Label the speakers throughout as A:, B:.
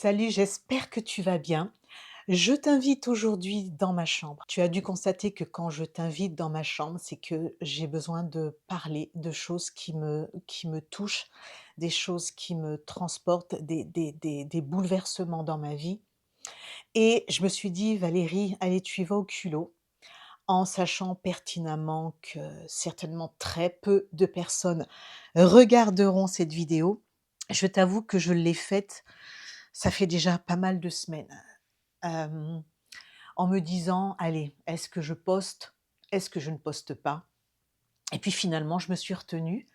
A: Salut, j'espère que tu vas bien. Je t'invite aujourd'hui dans ma chambre. Tu as dû constater que quand je t'invite dans ma chambre, c'est que j'ai besoin de parler de choses qui me touchent, des choses qui me transportent, des bouleversements dans ma vie. Et je me suis dit, Valérie, allez, tu y vas au culot, en sachant pertinemment que certainement très peu de personnes regarderont cette vidéo. Je t'avoue que je l'ai faite, ça fait déjà pas mal de semaines. Hem, En me disant: «Allez, est-ce que je poste? Est-ce que je ne poste pas?» Et puis finalement, je me suis retenue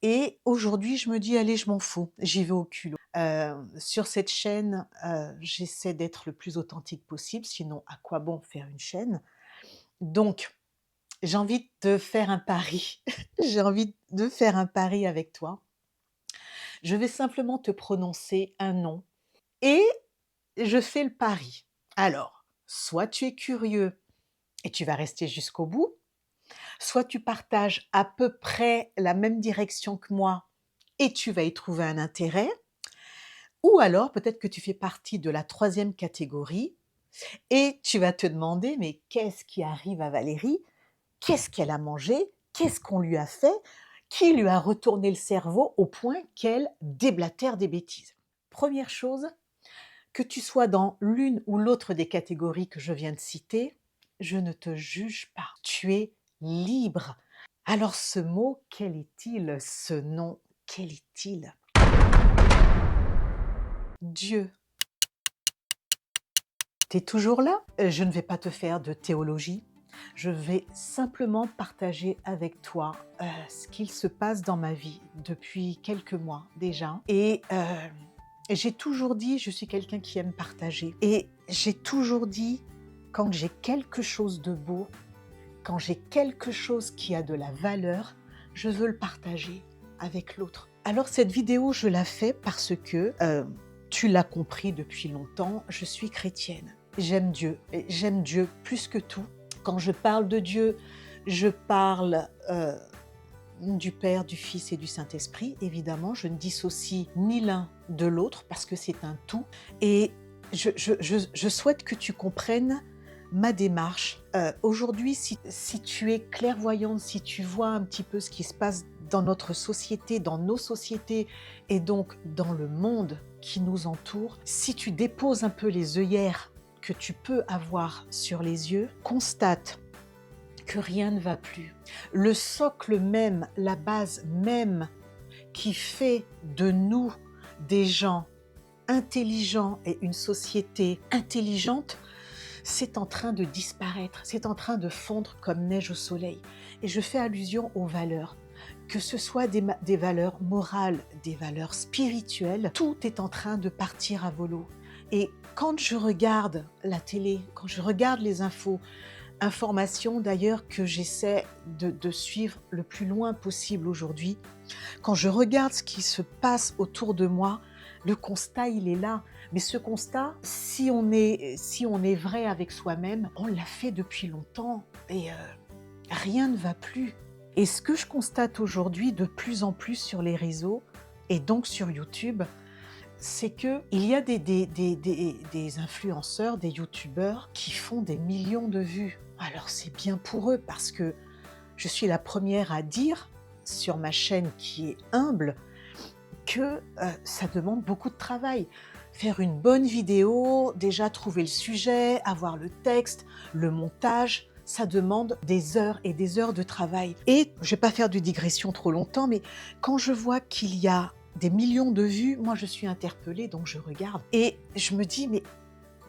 A: et aujourd'hui, je me dis: «Allez, je m'en fous, j'y vais au culot». Sur cette chaîne, j'essaie d'être le plus authentique possible, sinon à quoi bon faire une chaîne? Donc j'ai envie de faire un pari. J'ai envie de faire un pari avec toi. Je vais simplement te prononcer un nom et je fais le pari. Alors, soit tu es curieux et tu vas rester jusqu'au bout, soit tu partages à peu près la même direction que moi et tu vas y trouver un intérêt, ou alors peut-être que tu fais partie de la troisième catégorie et tu vas te demander: «Mais qu'est-ce qui arrive à Valérie? Qu'est-ce qu'elle a mangé? Qu'est-ce qu'on lui a fait? Qui lui a retourné le cerveau au point qu'elle déblatère des bêtises?» Première chose, que tu sois dans l'une ou l'autre des catégories que je viens de citer, je ne te juge pas. Tu es libre. Alors ce mot, quel est-il? Ce nom, quel est-il? Dieu. Tu es toujours là? Je ne vais pas te faire de théologie. Je vais simplement partager avec toi ce qu'il se passe dans ma vie depuis quelques mois déjà. Et j'ai toujours dit, je suis quelqu'un qui aime partager. Et j'ai toujours dit, quand j'ai quelque chose de beau, quand j'ai quelque chose qui a de la valeur, je veux le partager avec l'autre. Alors cette vidéo, je la fais parce que, tu l'as compris depuis longtemps, je suis chrétienne. J'aime Dieu et j'aime Dieu plus que tout. Quand je parle de Dieu, je parle, du Père, du Fils et du Saint-Esprit. Évidemment, je ne dissocie ni l'un de l'autre parce que c'est un tout. Et je souhaite que tu comprennes ma démarche. Aujourd'hui, si tu es clairvoyante, si tu vois un petit peu ce qui se passe dans notre société, dans nos sociétés et donc dans le monde qui nous entoure, si tu déposes un peu les œillères que tu peux avoir sur les yeux, constate que rien ne va plus. Le socle même, la base même qui fait de nous des gens intelligents et une société intelligente, c'est en train de disparaître, c'est en train de fondre comme neige au soleil. Et je fais allusion aux valeurs. Que ce soit des valeurs morales, des valeurs spirituelles, tout est en train de partir à volo. Et quand je regarde la télé, quand je regarde les infos, informations d'ailleurs que j'essaie de suivre le plus loin possible aujourd'hui, quand je regarde ce qui se passe autour de moi, le constat, il est là. Mais ce constat, si on est vrai avec soi-même, on l'a fait depuis longtemps et rien ne va plus. Et ce que je constate aujourd'hui de plus en plus sur les réseaux et donc sur YouTube, c'est qu'il y a des influenceurs, des youtubeurs qui font des millions de vues. Alors c'est bien pour eux parce que je suis la première à dire sur ma chaîne qui est humble que ça demande beaucoup de travail. Faire une bonne vidéo, déjà trouver le sujet, avoir le texte, le montage, ça demande des heures et des heures de travail. Et je ne vais pas faire de digression trop longtemps, mais quand je vois qu'il y a des millions de vues, moi je suis interpellée, donc je regarde. Et je me dis, mais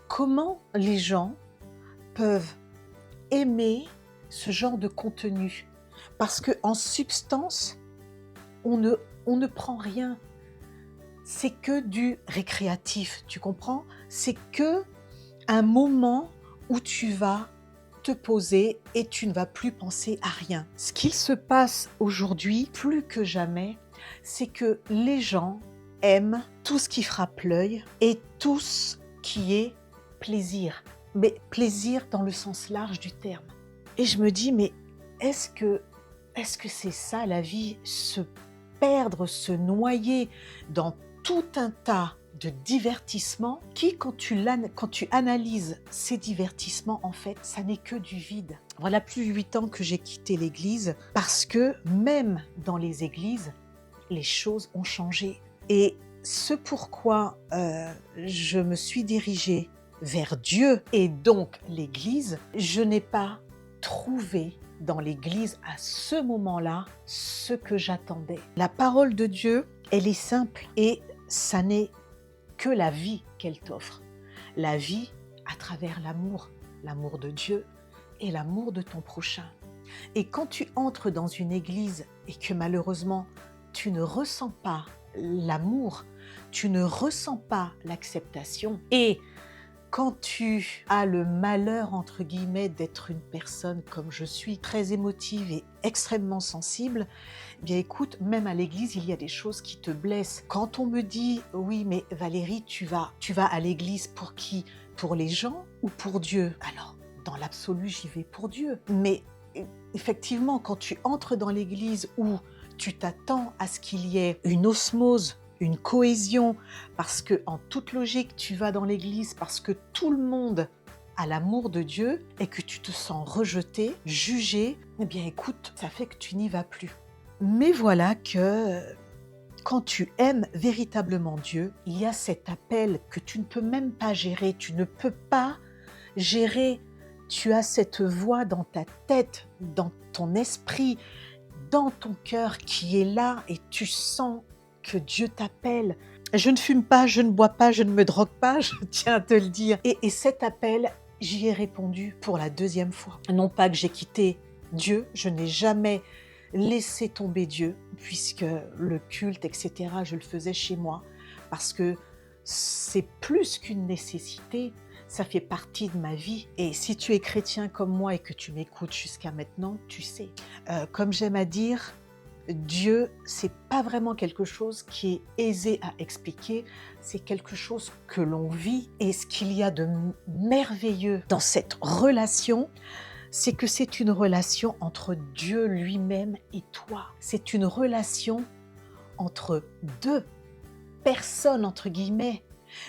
A: comment les gens peuvent aimer ce genre de contenu? Parce qu'en substance, on ne prend rien. C'est que du récréatif, tu comprends? C'est que un moment où tu vas te poser et tu ne vas plus penser à rien. Ce qu'il se passe aujourd'hui, plus que jamais, c'est que les gens aiment tout ce qui frappe l'œil et tout ce qui est plaisir. Mais plaisir dans le sens large du terme. Et je me dis, mais est-ce que c'est ça la vie? Se perdre, se noyer dans tout un tas de divertissement qui, quand tu analyses ces divertissements, en fait, ça n'est que du vide. Voilà plus de 8 ans que j'ai quitté l'église parce que même dans les églises, les choses ont changé. Et ce pourquoi je me suis dirigée vers Dieu et donc l'église, je n'ai pas trouvé dans l'église à ce moment-là ce que j'attendais. La parole de Dieu, elle est simple et ça n'est que la vie qu'elle t'offre. La vie à travers l'amour, l'amour de Dieu et l'amour de ton prochain. Et quand tu entres dans une église et que malheureusement, tu ne ressens pas l'amour, tu ne ressens pas l'acceptation et quand tu as le malheur, entre guillemets, d'être une personne comme je suis, très émotive et extrêmement sensible, eh bien écoute, même à l'église, il y a des choses qui te blessent. Quand on me dit, oui, mais Valérie, tu vas à l'église pour qui? Pour les gens ou pour Dieu? Alors, dans l'absolu, j'y vais pour Dieu. Mais effectivement, quand tu entres dans l'église où tu t'attends à ce qu'il y ait une osmose, une cohésion, parce que en toute logique, tu vas dans l'église parce que tout le monde a l'amour de Dieu et que tu te sens rejeté, jugé, eh bien écoute, ça fait que tu n'y vas plus. Mais voilà que quand tu aimes véritablement Dieu, il y a cet appel que tu ne peux même pas gérer, tu ne peux pas gérer. Tu as cette voix dans ta tête, dans ton esprit, dans ton cœur qui est là et tu sens que Dieu t'appelle. Je ne fume pas, je ne bois pas, je ne me drogue pas, je tiens à te le dire. Et cet appel, j'y ai répondu pour la 2e fois. Non pas que j'ai quitté Dieu, je n'ai jamais laissé tomber Dieu, puisque le culte, etc., je le faisais chez moi, parce que c'est plus qu'une nécessité, ça fait partie de ma vie. Et si tu es chrétien comme moi et que tu m'écoutes jusqu'à maintenant, tu sais. Comme j'aime à dire, Dieu, c'est pas vraiment quelque chose qui est aisé à expliquer, c'est quelque chose que l'on vit. Et ce qu'il y a de merveilleux dans cette relation, c'est que c'est une relation entre Dieu lui-même et toi. C'est une relation entre 2 personnes, entre guillemets.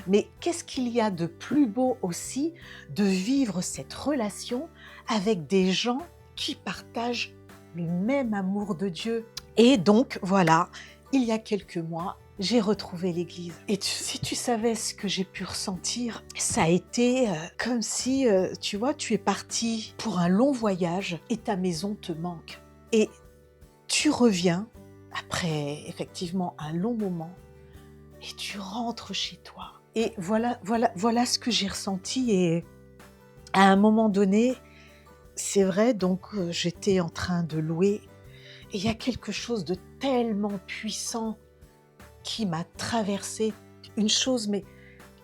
A: Mais qu'est-ce qu'il y a de plus beau aussi de vivre cette relation avec des gens qui partagent le même amour de Dieu. Et donc, voilà, il y a quelques mois, j'ai retrouvé l'église. Et si tu savais ce que j'ai pu ressentir, ça a été comme si, tu vois, tu es parti pour un long voyage et ta maison te manque. Et tu reviens, après effectivement un long moment, et tu rentres chez toi. Et voilà ce que j'ai ressenti. Et à un moment donné, c'est vrai, donc j'étais en train de louer. Et il y a quelque chose de tellement puissant qui m'a traversée, une chose mais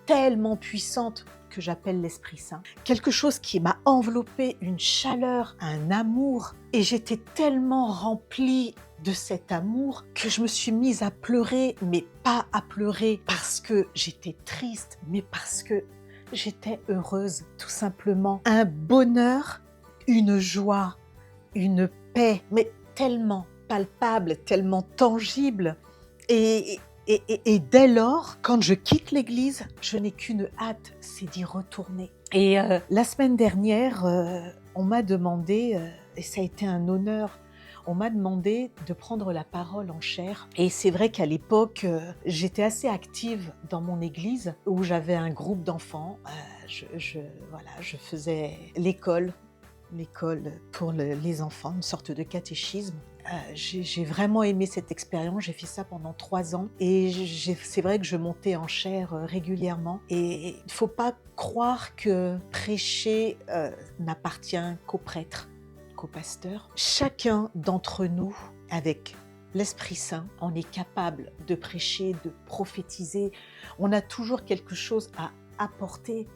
A: tellement puissante que j'appelle l'Esprit Saint. Quelque chose qui m'a enveloppée, une chaleur, un amour. Et j'étais tellement remplie de cet amour que je me suis mise à pleurer, mais pas à pleurer parce que j'étais triste, mais parce que j'étais heureuse, tout simplement. Un bonheur, une joie, une paix, mais tellement palpable, tellement tangible. Et dès lors, quand je quitte l'église, je n'ai qu'une hâte, c'est d'y retourner. Et la semaine dernière, on m'a demandé, et ça a été un honneur, on m'a demandé de prendre la parole en chair. Et c'est vrai qu'à l'époque, j'étais assez active dans mon église où j'avais un groupe d'enfants. Je faisais l'école pour les enfants, une sorte de catéchisme. J'ai vraiment aimé cette expérience, j'ai fait ça pendant 3 ans et c'est vrai que je montais en chair régulièrement. Et il ne faut pas croire que prêcher n'appartient qu'aux prêtres, qu'aux pasteurs. Chacun d'entre nous, avec l'Esprit Saint, on est capable de prêcher, de prophétiser. On a toujours quelque chose à apporter.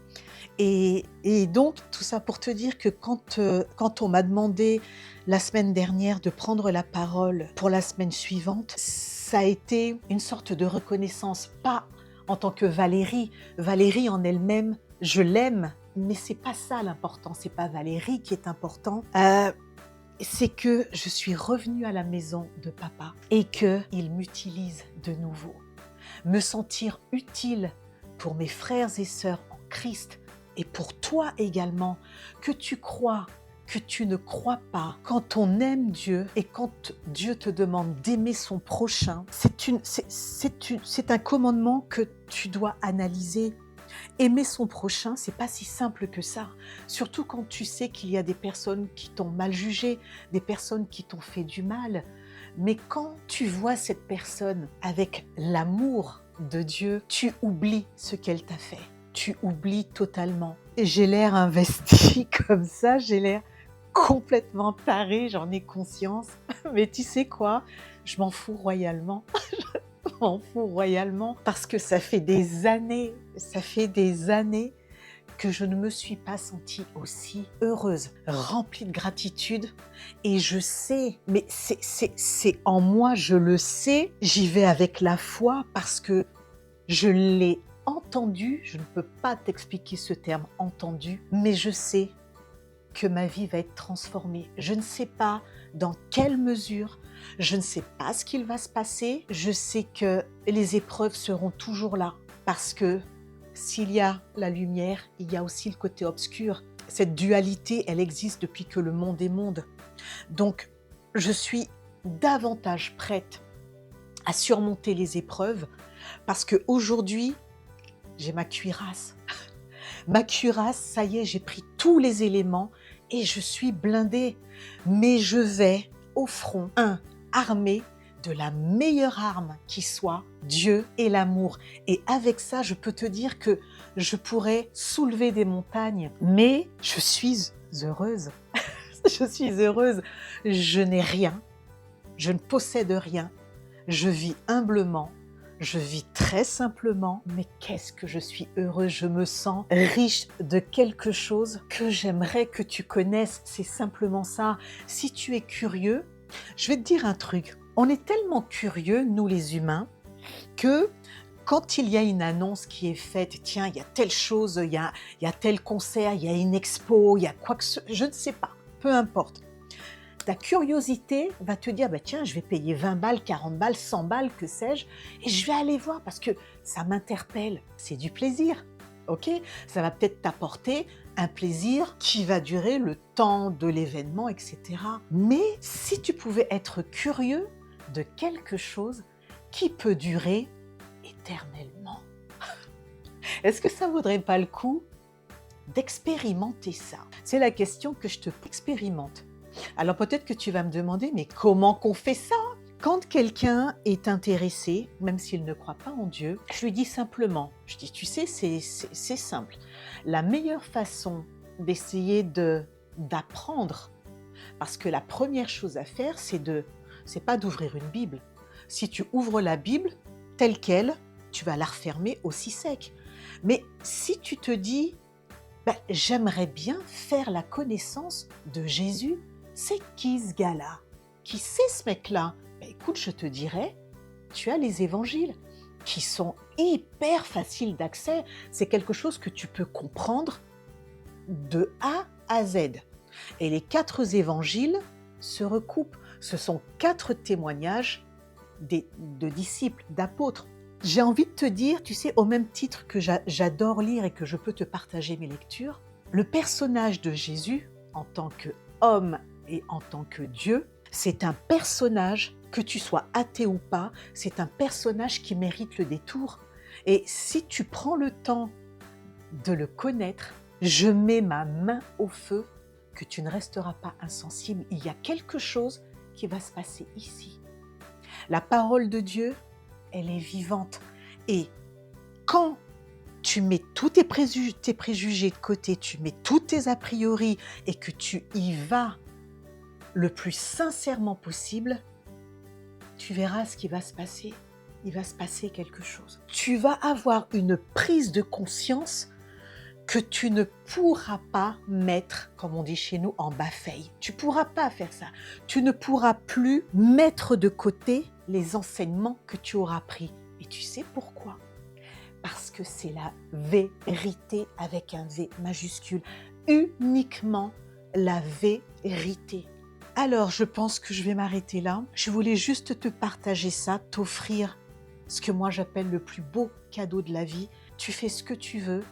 A: Et donc, tout ça pour te dire que quand on m'a demandé la semaine dernière de prendre la parole pour la semaine suivante, ça a été une sorte de reconnaissance, pas en tant que Valérie. Valérie en elle-même, je l'aime, mais c'est pas ça l'important, c'est pas Valérie qui est important. C'est que je suis revenue à la maison de papa et qu'il m'utilise de nouveau. me sentir utile pour mes frères et sœurs en Christ et pour toi également, que tu crois, que tu ne crois pas. Quand on aime Dieu et quand Dieu te demande d'aimer son prochain, c'est un commandement que tu dois analyser. Aimer son prochain, c'est pas si simple que ça. Surtout quand tu sais qu'il y a des personnes qui t'ont mal jugé, des personnes qui t'ont fait du mal. Mais quand tu vois cette personne avec l'amour de Dieu, tu oublies ce qu'elle t'a fait. Tu oublies totalement. Et j'ai l'air investie comme ça, j'ai l'air complètement tarée, j'en ai conscience. Mais tu sais quoi? Je m'en fous royalement. Je m'en fous royalement parce que ça fait des années que je ne me suis pas sentie aussi heureuse, remplie de gratitude. Et je sais, mais c'est en moi, je le sais, j'y vais avec la foi parce que je l'ai entendu, je ne peux pas t'expliquer ce terme entendu, mais je sais que ma vie va être transformée. Je ne sais pas dans quelle mesure, je ne sais pas ce qu'il va se passer. Je sais que les épreuves seront toujours là parce que s'il y a la lumière, il y a aussi le côté obscur. Cette dualité, elle existe depuis que le monde est monde. Donc, je suis davantage prête à surmonter les épreuves parce qu'aujourd'hui, j'ai ma cuirasse. Ma cuirasse, ça y est, j'ai pris tous les éléments et je suis blindée. Mais je vais au front, armée de la meilleure arme qui soit, Dieu et l'amour. Et avec ça, je peux te dire que je pourrais soulever des montagnes. Mais je suis heureuse. Je suis heureuse. Je n'ai rien. Je ne possède rien. Je vis humblement. Je vis très simplement, mais qu'est-ce que je suis heureuse, je me sens riche de quelque chose que j'aimerais que tu connaisses, c'est simplement ça. Si tu es curieux, je vais te dire un truc, on est tellement curieux, nous les humains, que quand il y a une annonce qui est faite, tiens, il y a telle chose, il y a tel concert, il y a une expo, il y a quoi que ce soit, je ne sais pas, peu importe. Ta curiosité va te dire, bah tiens, je vais payer 20 balles, 40 balles, 100 balles, que sais-je, et je vais aller voir parce que ça m'interpelle. C'est du plaisir, ok? Ça va peut-être t'apporter un plaisir qui va durer le temps de l'événement, etc. Mais si tu pouvais être curieux de quelque chose qui peut durer éternellement, est-ce que ça vaudrait pas le coup d'expérimenter ça? C'est la question que je te expérimente. Alors peut-être que tu vas me demander, mais comment qu'on fait ça? Quand quelqu'un est intéressé, même s'il ne croit pas en Dieu, je lui dis simplement, je dis, tu sais, c'est simple. La meilleure façon d'essayer d'apprendre, parce que la première chose à faire, c'est pas d'ouvrir une Bible. Si tu ouvres la Bible telle qu'elle, tu vas la refermer aussi sec. Mais si tu te dis, j'aimerais bien faire la connaissance de Jésus, c'est qui ce gars-là? Qui c'est ce mec-là? Écoute, je te dirais, tu as les évangiles qui sont hyper faciles d'accès. C'est quelque chose que tu peux comprendre de A à Z. Et les 4 évangiles se recoupent. Ce sont 4 témoignages de disciples, d'apôtres. J'ai envie de te dire, tu sais, au même titre que j'adore lire et que je peux te partager mes lectures, le personnage de Jésus, en tant qu'homme et en tant que Dieu, c'est un personnage, que tu sois athée ou pas, c'est un personnage qui mérite le détour. Et si tu prends le temps de le connaître, je mets ma main au feu que tu ne resteras pas insensible. Il y a quelque chose qui va se passer ici. La parole de Dieu, elle est vivante. Et quand tu mets tous tes préjugés de côté, tu mets tous tes a priori et que tu y vas le plus sincèrement possible, tu verras ce qui va se passer. Il va se passer quelque chose. Tu vas avoir une prise de conscience que tu ne pourras pas mettre, comme on dit chez nous, en bafeille. Tu ne pourras pas faire ça. Tu ne pourras plus mettre de côté les enseignements que tu auras pris. Et tu sais pourquoi? Parce que c'est la vérité avec un V majuscule. Uniquement la vérité. Alors, je pense que je vais m'arrêter là. Je voulais juste te partager ça, t'offrir ce que moi j'appelle le plus beau cadeau de la vie. Tu fais ce que tu veux.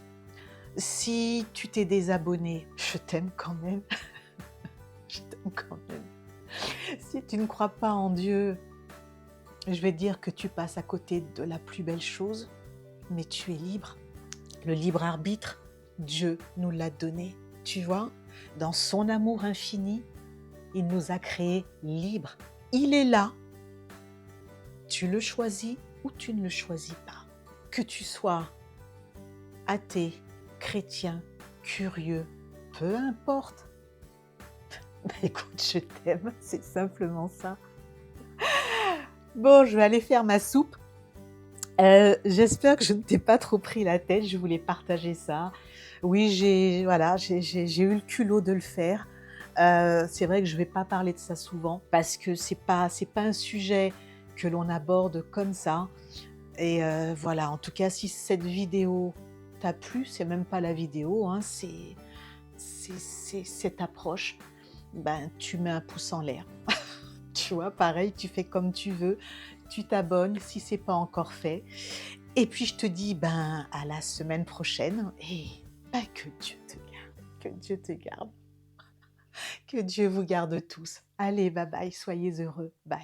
A: Si tu t'es désabonné, je t'aime quand même. Je t'aime quand même. Si tu ne crois pas en Dieu, je vais dire que tu passes à côté de la plus belle chose, mais tu es libre. Le libre arbitre, Dieu nous l'a donné. Tu vois, dans son amour infini, il nous a créés libres. Il est là. Tu le choisis ou tu ne le choisis pas. Que tu sois athée, chrétien, curieux, peu importe. Écoute, je t'aime, c'est simplement ça. Bon, je vais aller faire ma soupe. J'espère que je ne t'ai pas trop pris la tête, je voulais partager ça. Oui, j'ai eu le culot de le faire. C'est vrai que je ne vais pas parler de ça souvent parce que c'est pas un sujet que l'on aborde comme ça. Et voilà, en tout cas, si cette vidéo t'a plu, c'est même pas la vidéo, hein, c'est cette approche, ben, tu mets un pouce en l'air. Tu vois, pareil, tu fais comme tu veux, tu t'abonnes si c'est pas encore fait. Et puis je te dis ben à la semaine prochaine et ben, que Dieu te garde, que Dieu te garde, que Dieu vous garde tous. Allez, bye bye, soyez heureux, bye.